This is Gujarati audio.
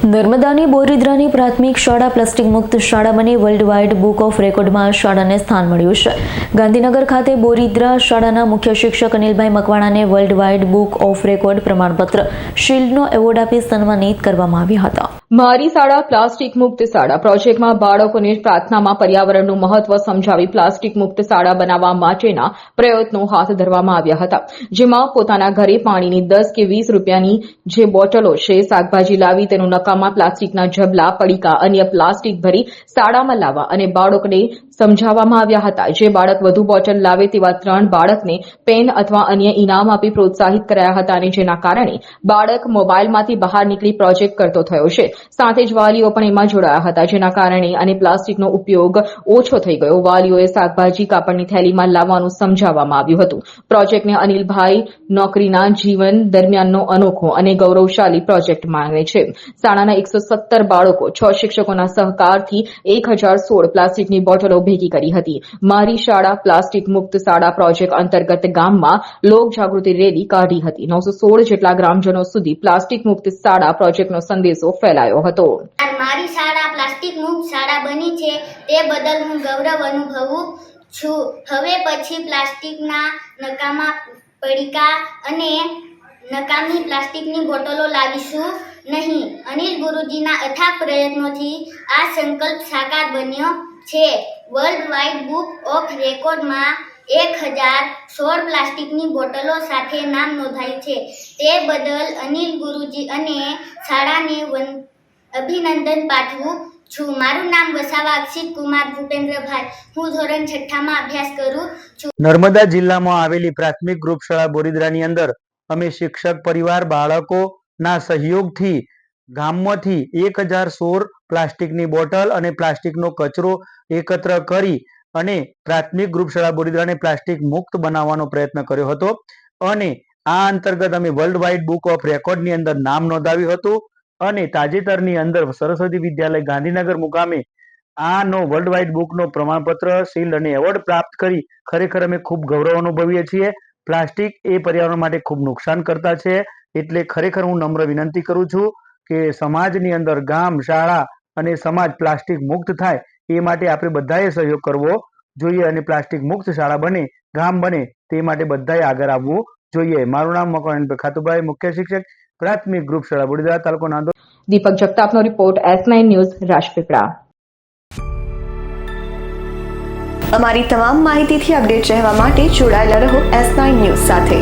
નર્મદાની બોરીદ્રાની પ્રાથમિક શાળા પ્લાસ્ટિક મુક્ત શાળા બની વર્લ્ડ વાઇડ બુક ઓફ રેકોર્ડમાં શાળાને સ્થાન મળ્યું છે. ગાંધીનગર ખાતે બોરીદ્રા શાળાના મુખ્ય શિક્ષક અનિલભાઈ મકવાણાને world wide book of record પ્રમાણપત્ર શિલ્ડનો એવોર્ડ આપી સન્માનિત કરવામાં આવ્યા હતા. મારી શાળા પ્લાસ્ટિક મુક્ત શાળા પ્રોજેક્ટમાં બાળકોને પ્રાર્થનામાં પર્યાવરણનું મહત્વ સમજાવી પ્લાસ્ટિક મુક્ત શાળા બનાવવા માટેના પ્રયત્નો હાથ ધરવામાં આવ્યા હતા, જેમાં પોતાના ઘરે પાણીની 10 કે 20 રૂપિયાની જે બોટલો છે, શાકભાજી લાવી તેનું નકામા પ્લાસ્ટિકના ઝબલા, પડીકા, અન્ય પ્લાસ્ટિક ભરી શાળામાં લાવવા અને બાળકોને સમજાવવામાં આવ્યા હતા. જે બાળક વધુ બોટલ લાવે તેવા 3 બાળકને પેન અથવા અન્ય ઇનામ આપી પ્રોત્સાહિત કરાયા હતા અને જેના કારણે બાળક મોબાઈલમાંથી બહાર નીકળી પ્રોજેક્ટ કરતો થયો છે. સાથે જ વાલીઓ પણ એમાં જોડાયા હતા, જેના કારણે અને પ્લાસ્ટિકનો ઉપયોગ ઓછો થઈ ગયો. વાલીઓએ શાકભાજી કાપડની થેલીમાં લાવવાનું સમજાવવામાં આવ્યું હતું. પ્રોજેક્ટને અનિલભાઈ નોકરીના જીવન દરમિયાનનો અનોખો અને ગૌરવશાળી પ્રોજેક્ટ માને છે. શાળાના 117 બાળકો 6 શિક્ષકોના સહકારથી 1016 પ્લાસ્ટિકની બોટલો ભેગી કરી હતી. મારી શાળા પ્લાસ્ટિક મુક્ત શાળા પ્રોજેક્ટ અંતર્ગત ગામમાં લોક જાગૃતિ રેલી કાઢી હતી. 916 જેટલા ગ્રામજનો સુધી પ્લાસ્ટિક મુક્ત શાળા પ્રોજેક્ટનો સંદેશો ફેલાયો હતો. મારી શાળા પ્લાસ્ટિક મુક્ત શાળા બની છે તે બદલ હું ગૌરવ અનુભવું છું. હવે પછી પ્લાસ્ટિકના નકામા પડીકા અને નકામી પ્લાસ્ટિકની બોટલો લાવીશું નહીં. અનિલ ગુરુજીના અથાગ પ્રયત્નોથી આ સંકલ્પ સાકાર બન્યો છે. વર્લ્ડ વાઇડ બુક ઓફ રેકોર્ડમાં 1016 પ્લાસ્ટિકની બોટલો સાથે નામ નોંધાયું છે. તે બદલ અનિલ ગુરુજી અને શાળાને અભિનંદન પાઠવું છું. મારું નામ વસાવા અક્ષિત કુમાર ભૂપેન્દ્રભાઈ. હું ધોરણ 6માં અભ્યાસ કરું છું. નર્મદા જિલ્લામાં આવેલી પ્રાથમિક ગ્રુપ શાળા બોરીદ્રાની અંદર અમે શિક્ષક પરિવાર બાળકોના સહયોગથી ગામમાંથી 1016 પ્લાસ્ટિકની બોટલ અને પ્લાસ્ટિકનો કચરો એકત્ર કરી અને પ્રાથમિક ગ્રુપ શાળા બોરીદ્રાને પ્લાસ્ટિક મુક્ત બનાવવાનો પ્રયત્ન કર્યો હતો અને આ અંતર્ગત અમે વર્લ્ડ વાઇડ બુક ઓફ રેકોર્ડની અંદર નામ નોંધાવ્યું હતું અને તાજેતરની અંદર સરસ્વતી વિદ્યાલય ગાંધીનગર મુકામે આનો વર્લ્ડ વાઇડ બુકનો પ્રમાણપત્ર, શિલ્ડ અને એવોર્ડ પ્રાપ્ત કરી ખરેખર અમે ખૂબ ગૌરવ અનુભવીએ છીએ. પ્લાસ્ટિક એ પર્યાવરણ માટે ખૂબ નુકસાન કરતા છે, એટલે ખરેખર હું નમ્ર વિનંતી કરું છું કે સમાજની અંદર ગામ, શાળા અને સમાજ પ્લાસ્ટિક મુક્ત થાય એ માટે આપણે બધાએ સહયોગ કરવો જોઈએ અને પ્લાસ્ટિક મુક્ત શાળા બને, ગામ બને તે માટે બધાએ આગળ આવવું જોઈએ. મારું નામ મકવાણા ખાતુભાઈ, મુખ્ય શિક્ષક, પ્રાથમિક ગ્રુપ શાળા બોરીદ્રા, તાલુકો નાંદોદ. દીપક જગતાપનો રિપોર્ટ, S9 ન્યૂઝ, રાજપીપળા. અમારી તમામ માહિતીથી અપડેટ રહેવા માટે જોડાયેલા રહો S9 ન્યૂઝ સાથે.